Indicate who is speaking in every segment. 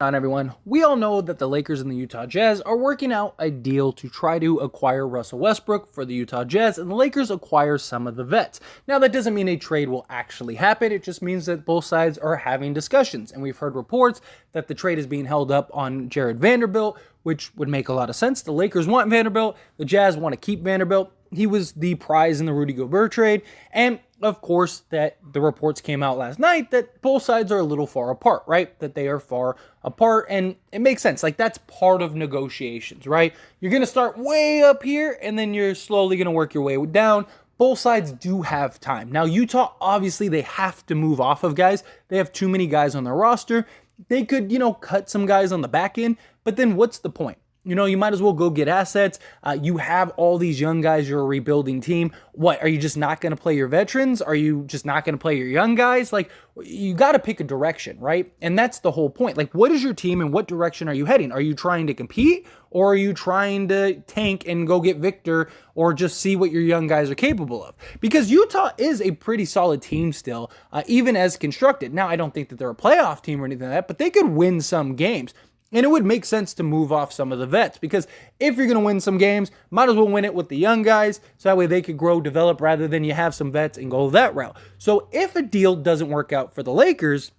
Speaker 1: On everyone, we all know that the Lakers and the Utah Jazz are working out a deal to try to acquire Russell Westbrook for the Utah Jazz, and the Lakers acquire some of the vets. Now, that doesn't mean a trade will actually happen, it just means that both sides are having discussions, and we've heard reports that the trade is being held up on Jared Vanderbilt, which would make a lot of sense. The Lakers want Vanderbilt, the Jazz want to keep Vanderbilt. He was the prize in the Rudy Gobert trade, and of course, that the reports came out last night that both sides are a little far apart, right? That they are far apart, and it makes sense. Like, that's part of negotiations, right? You're going to start way up here, and then you're slowly going to work your way down. Both sides do have time. Now, Utah, obviously, they have to move off of guys. They have too many guys on their roster. They could, cut some guys on the back end, but then what's the point? You might as well go get assets. You have all these young guys. You're a rebuilding team. What, are you just not going to play your veterans? Are you just not going to play your young guys? Like, you got to pick a direction, right? And that's the whole point. Like, what is your team and what direction are you heading? Are you trying to compete, or are you trying to tank and go get Victor, or just see what your young guys are capable of? Because Utah is a pretty solid team still, even as constructed. Now, I don't think that they're a playoff team or anything like that, but they could win some games. And it would make sense to move off some of the vets, because if you're going to win some games, might as well win it with the young guys, so that way they could grow, develop, rather than you have some vets and go that route. So if a deal doesn't work out for the Lakers,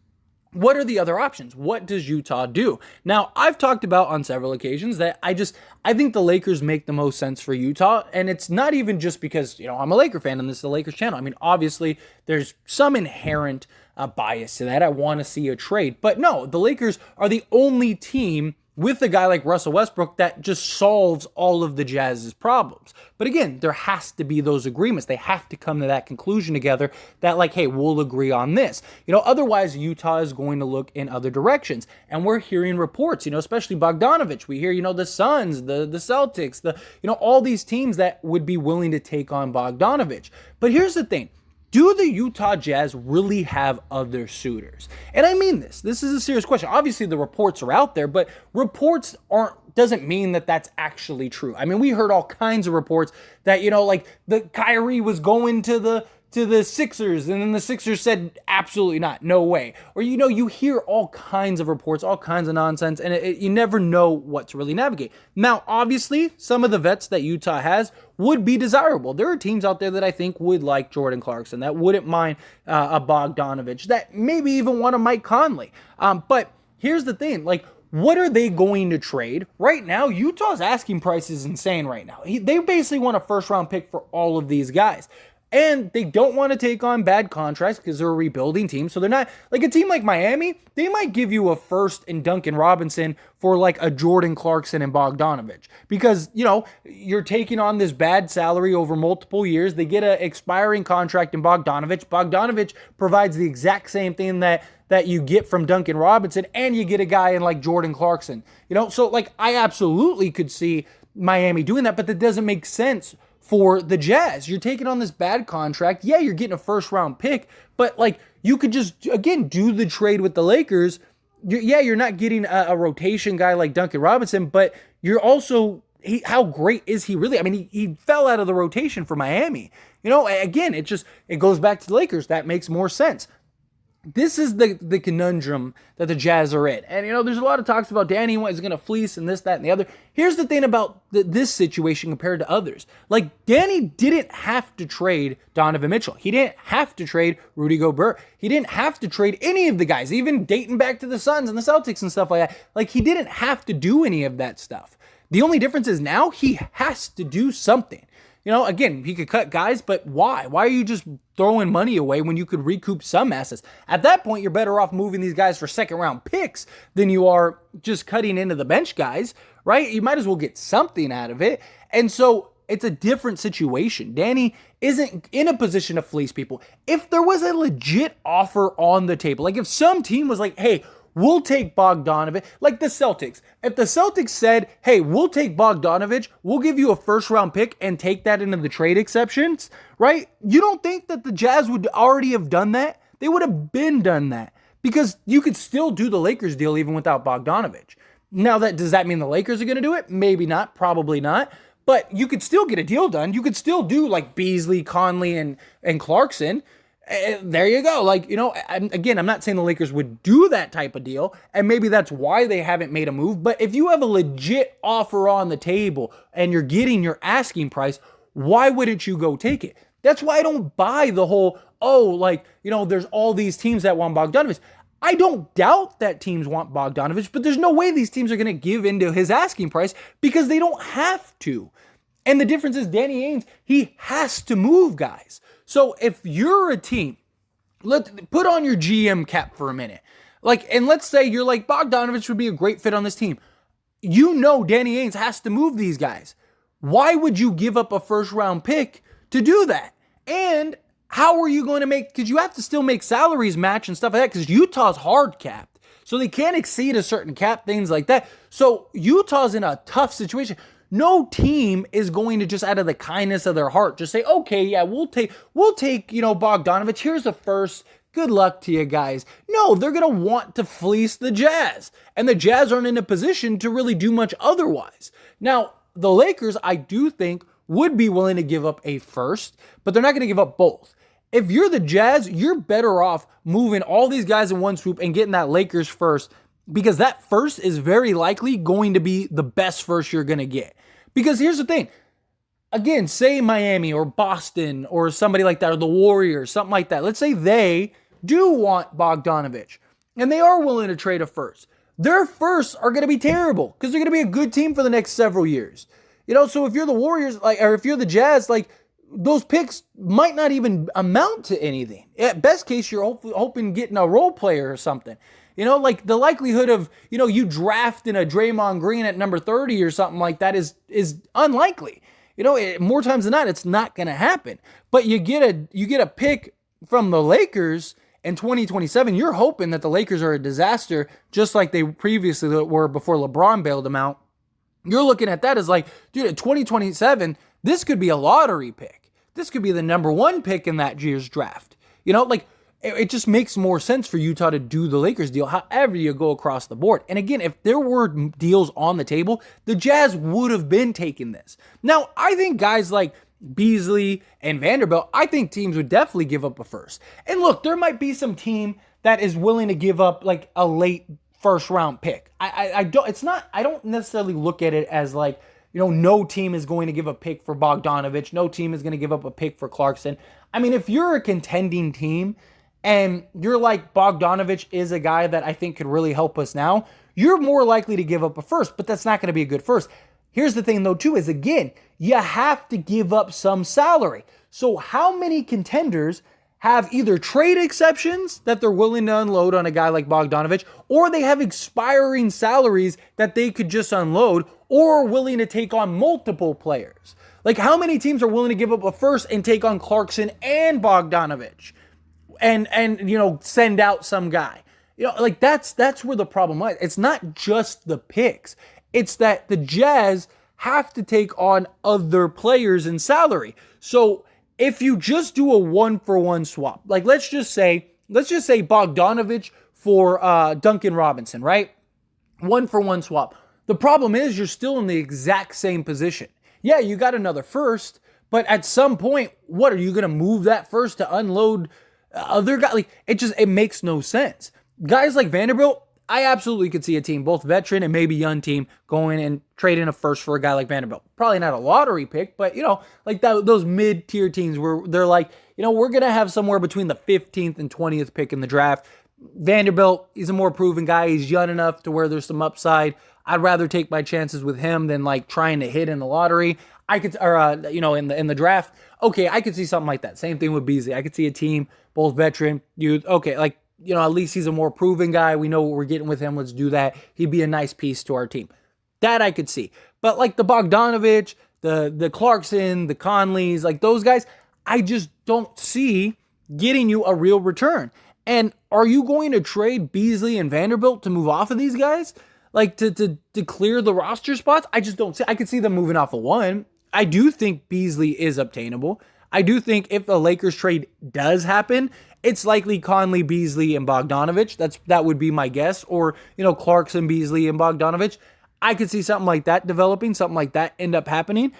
Speaker 1: what are the other options? What does Utah do? Now, I've talked about on several occasions that I think the Lakers make the most sense for Utah, and it's not even just because, I'm a Laker fan and this is the Lakers channel. I mean, obviously, there's some inherent bias to that. I want to see a trade. But no, the Lakers are the only team with a guy like Russell Westbrook that just solves all of the Jazz's problems. But again, there has to be those agreements. They have to come to that conclusion together that, like, hey, we'll agree on this. Otherwise Utah is going to look in other directions. And we're hearing reports, especially Bogdanovich. We hear, the Suns, the Celtics, all these teams that would be willing to take on Bogdanovich. But here's the thing. Do the Utah Jazz really have other suitors? And I mean this. This is a serious question. Obviously, the reports are out there, but reports doesn't mean that that's actually true. I mean, we heard all kinds of reports that, like the Kyrie was going to the Sixers, and then the Sixers said absolutely not, no way. Or you hear all kinds of reports, all kinds of nonsense, and you never know what to really navigate. Now, obviously, some of the vets that Utah has would be desirable. There are teams out there that I think would like Jordan Clarkson, that wouldn't mind a Bogdanovich, that maybe even want a Mike Conley. But here's the thing, like, what are they going to trade? Right now, Utah's asking price is insane right now. They basically want a first-round pick for all of these guys. And they don't want to take on bad contracts because they're a rebuilding team. So they're not, like a team like Miami, they might give you a first in Duncan Robinson for like a Jordan Clarkson and Bogdanovich. Because, you're taking on this bad salary over multiple years. They get an expiring contract in Bogdanovich. Bogdanovich provides the exact same thing that you get from Duncan Robinson, and you get a guy in like Jordan Clarkson. So like, I absolutely could see Miami doing that, but that doesn't make sense for the Jazz. You're taking on this bad contract. Yeah, you're getting a first round pick, but like, you could just, again, do the trade with the Lakers. You're not getting a rotation guy like Duncan Robinson, but you're also, how great is he really? I mean, he fell out of the rotation for Miami. Again, it goes back to the Lakers. That makes more sense. This is the conundrum that the Jazz are in. And, there's a lot of talks about Danny is going to fleece and this, that, and the other. Here's the thing about this situation compared to others. Like, Danny didn't have to trade Donovan Mitchell. He didn't have to trade Rudy Gobert. He didn't have to trade any of the guys, even dating back to the Suns and the Celtics and stuff like that. Like, he didn't have to do any of that stuff. The only difference is now he has to do something. Again, he could cut guys, but why? Why are you just throwing money away when you could recoup some assets? At that point, you're better off moving these guys for second-round picks than you are just cutting into the bench guys, right? You might as well get something out of it. And so it's a different situation. Danny isn't in a position to fleece people. If there was a legit offer on the table, like if some team was like, hey, we'll take Bogdanovich, like the Celtics. If the Celtics said, hey, we'll take Bogdanovich, we'll give you a first-round pick and take that into the trade exceptions, right? You don't think that the Jazz would already have done that? They would have been done that, because you could still do the Lakers deal even without Bogdanovich. Now, does that mean the Lakers are going to do it? Maybe not, probably not. But you could still get a deal done. You could still do like Beasley, Conley, and Clarkson. There you go. Like, again, I'm not saying the Lakers would do that type of deal, and maybe that's why they haven't made a move. But if you have a legit offer on the table and you're getting your asking price, why wouldn't you go take it? That's why I don't buy the whole, there's all these teams that want Bogdanovich. I don't doubt that teams want Bogdanovich, but there's no way these teams are going to give into his asking price because they don't have to. And the difference is Danny Ainge, he has to move guys. So if you're a team, let's put on your GM cap for a minute. And let's say you're like, Bogdanovich would be a great fit on this team. You know Danny Ainge has to move these guys. Why would you give up a first round pick to do that? And how are you going to because you have to still make salaries match and stuff like that because Utah's hard capped. So they can't exceed a certain cap, things like that. So Utah's in a tough situation. No team is going to just out of the kindness of their heart just say, okay, yeah, we'll take, Bogdanovich. Here's a first. Good luck to you guys. No, they're going to want to fleece the Jazz. And the Jazz aren't in a position to really do much otherwise. Now, the Lakers, I do think, would be willing to give up a first, but they're not going to give up both. If you're the Jazz, you're better off moving all these guys in one swoop and getting that Lakers first, because that first is very likely going to be the best first you're going to get. Because here's the thing. Again, say Miami or Boston or somebody like that, or the Warriors, something like that. Let's say they do want Bogdanovich and they are willing to trade a first. Their firsts are going to be terrible because they're going to be a good team for the next several years. So if you're the Warriors, or if you're the Jazz, those picks might not even amount to anything. At best case, you're hoping getting a role player or something. The likelihood of, you drafting a Draymond Green at number 30 or something like that is unlikely. More times than not, it's not going to happen. But you get a pick from the Lakers in 2027. You're hoping that the Lakers are a disaster, just like they previously were before LeBron bailed them out. You're looking at that as at 2027, this could be a lottery pick. This could be the number one pick in that year's draft. It just makes more sense for Utah to do the Lakers deal, however you go across the board. And again, if there were deals on the table, the Jazz would have been taking this. Now, I think guys like Beasley and Vanderbilt, I think teams would definitely give up a first. And look, there might be some team that is willing to give up a late first round pick. I don't necessarily look at it as no team is going to give a pick for Bogdanovich. No team is going to give up a pick for Clarkson. I mean, if you're a contending team and you're like, Bogdanovich is a guy that I think could really help us now, you're more likely to give up a first, but that's not going to be a good first. Here's the thing, though, too, is again, you have to give up some salary. So how many contenders have either trade exceptions that they're willing to unload on a guy like Bogdanovich, or they have expiring salaries that they could just unload, or are willing to take on multiple players? How many teams are willing to give up a first and take on Clarkson and Bogdanovich? And send out some guy. That's where the problem lies. It's not just the picks. It's that the Jazz have to take on other players in salary. So if you just do a 1-for-1 swap, let's just say Bogdanovich for Duncan Robinson, right? 1-for-1 swap. The problem is you're still in the exact same position. Yeah, you got another first, but at some point, what are you going to move that first to unload other guys? It makes no sense. Guys like Vanderbilt, I absolutely could see a team, both veteran and maybe young team, going and trading a first for a guy like Vanderbilt. Probably not a lottery pick, but those mid-tier teams where they're we're going to have somewhere between the 15th and 20th pick in the draft. Vanderbilt, he's a more proven guy. He's young enough to where there's some upside. I'd rather take my chances with him than trying to hit in the lottery. I could, in the draft. Okay, I could see something like that. Same thing with Beasley. I could see a team, both veteran, youth. Okay, at least he's a more proven guy. We know what we're getting with him. Let's do that. He'd be a nice piece to our team. That I could see. But the Bogdanovich, the Clarkson, the Conleys, those guys, I just don't see getting you a real return. And are you going to trade Beasley and Vanderbilt to move off of these guys? To clear the roster spots? I just don't see. I could see them moving off of one. I do think Beasley is obtainable. I do think if the Lakers trade does happen, it's likely Conley, Beasley, and Bogdanovich. That would be my guess. Or, Clarkson, Beasley, and Bogdanovich. I could see something like that developing, something like that end up happening.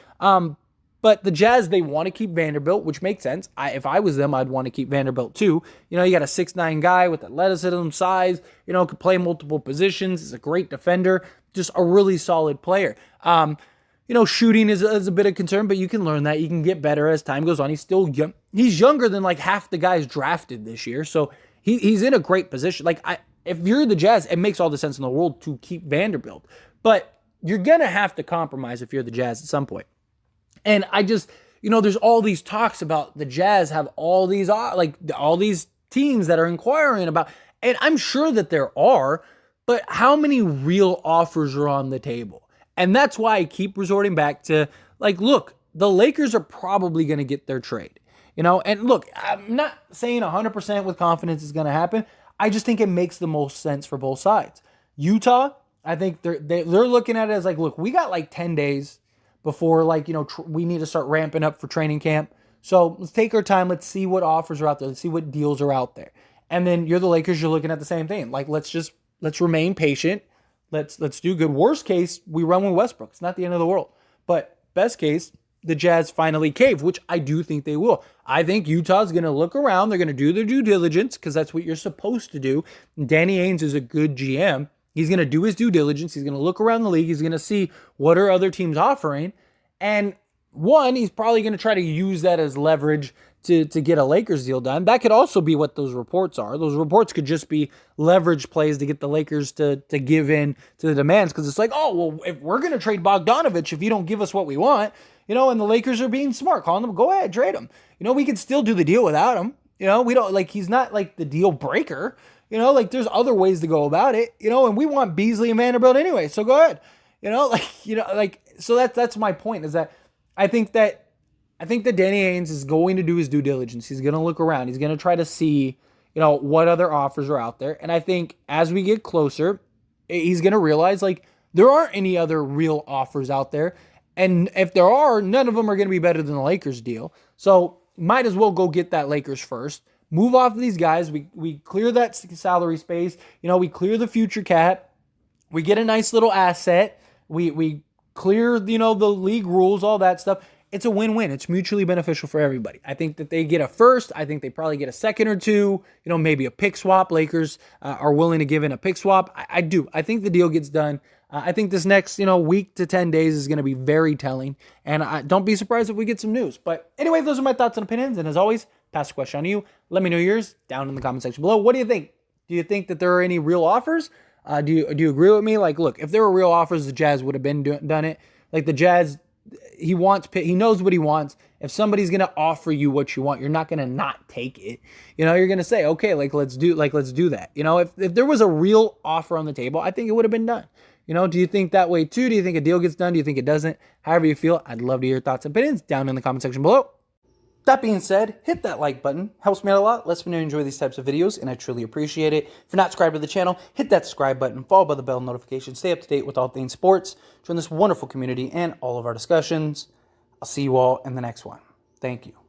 Speaker 1: But the Jazz, they want to keep Vanderbilt, which makes sense. If I was them, I'd want to keep Vanderbilt too. You know, you got a 6'9" guy with athleticism, size, you know, could play multiple positions. Is a great defender, just a really solid player. You know, shooting is a bit of concern, but you can learn that. You can get better as time goes on. He's still young. He's younger than like half the guys drafted this year. So he's in a great position. Like, if you're the Jazz, it makes all the sense in the world to keep Vanderbilt. But you're going to have to compromise if you're the Jazz at some point. And I just, you know, there's all these talks about the Jazz have all these, like, all these teams that are inquiring about, and I'm sure that there are, but how many real offers are on the table? And that's why I keep resorting back to, like, look, the Lakers are probably going to get their trade, you know? And look, I'm not saying 100% with confidence it's going to happen. I just think it makes the most sense for both sides. Utah, I think they're looking at it as like, look, we got like 10 days before, like, you know, we need to start ramping up for training camp. So let's take our time. Let's see what offers are out there. Let's see what deals are out there. And then you're the Lakers, you're looking at the same thing. Like, let's remain patient. Let's do good. Worst case, we run with Westbrook. It's not the end of the world. But best case, the Jazz finally cave, which I do think they will. I think Utah's going to look around. They're going to do their due diligence because that's what you're supposed to do. And Danny Ainge is a good GM. He's going to do his due diligence. He's going to look around the league. He's going to see what are other teams offering. And one, he's probably going to try to use that as leverage to get a Lakers deal done. That could also be what those reports are. Those reports could just be leverage plays to get the Lakers to give in to the demands, because it's like, oh, well, if we're going to trade Bogdanovich if you don't give us what we want, you know, and the Lakers are being smart, calling them, go ahead, trade him. You know, we could still do the deal without him. You know, we don't, like, he's not like the deal breaker. You know, like, there's other ways to go about it, you know, and we want Beasley and Vanderbilt anyway, so go ahead. You know, like, you know, like, so that's my point, is that I think that Danny Ainge is going to do his due diligence. He's going to look around. He's going to try to see, you know, what other offers are out there. And I think as we get closer, he's going to realize, like, there aren't any other real offers out there. And if there are, none of them are going to be better than the Lakers deal. So might as well go get that Lakers first. Move off of these guys. We clear that salary space. You know, we clear the future cap. We get a nice little asset. We clear, you know, the league rules, all that stuff. It's a win-win. It's mutually beneficial for everybody. I think that they get a first. I think they probably get a second or two, you know, maybe a pick swap. Lakers are willing to give in a pick swap. I do. I think the deal gets done. I think this next, you know, week to 10 days is going to be very telling. And don't be surprised if we get some news. But anyway, those are my thoughts and opinions. And as always, pass the question on to you. Let me know yours down in the comment section below. What do you think? Do you think that there are any real offers? Do you agree with me? Like, look, if there were real offers, the Jazz would have been done it. Like, the Jazz, he knows what he wants. If somebody's going to offer you what you want, you're not going to not take it. You know, you're going to say, okay, let's do that. You know, if there was a real offer on the table, I think it would have been done. You know, do you think that way too? Do you think a deal gets done? Do you think it doesn't? However you feel, I'd love to hear your thoughts and opinions down in the comment section below. That being said, hit that like button. Helps me out a lot. Lets me know you enjoy these types of videos, and I truly appreciate it. If you're not subscribed to the channel, hit that subscribe button, followed by the bell notification. Stay up to date with all things sports. Join this wonderful community and all of our discussions. I'll see you all in the next one. Thank you.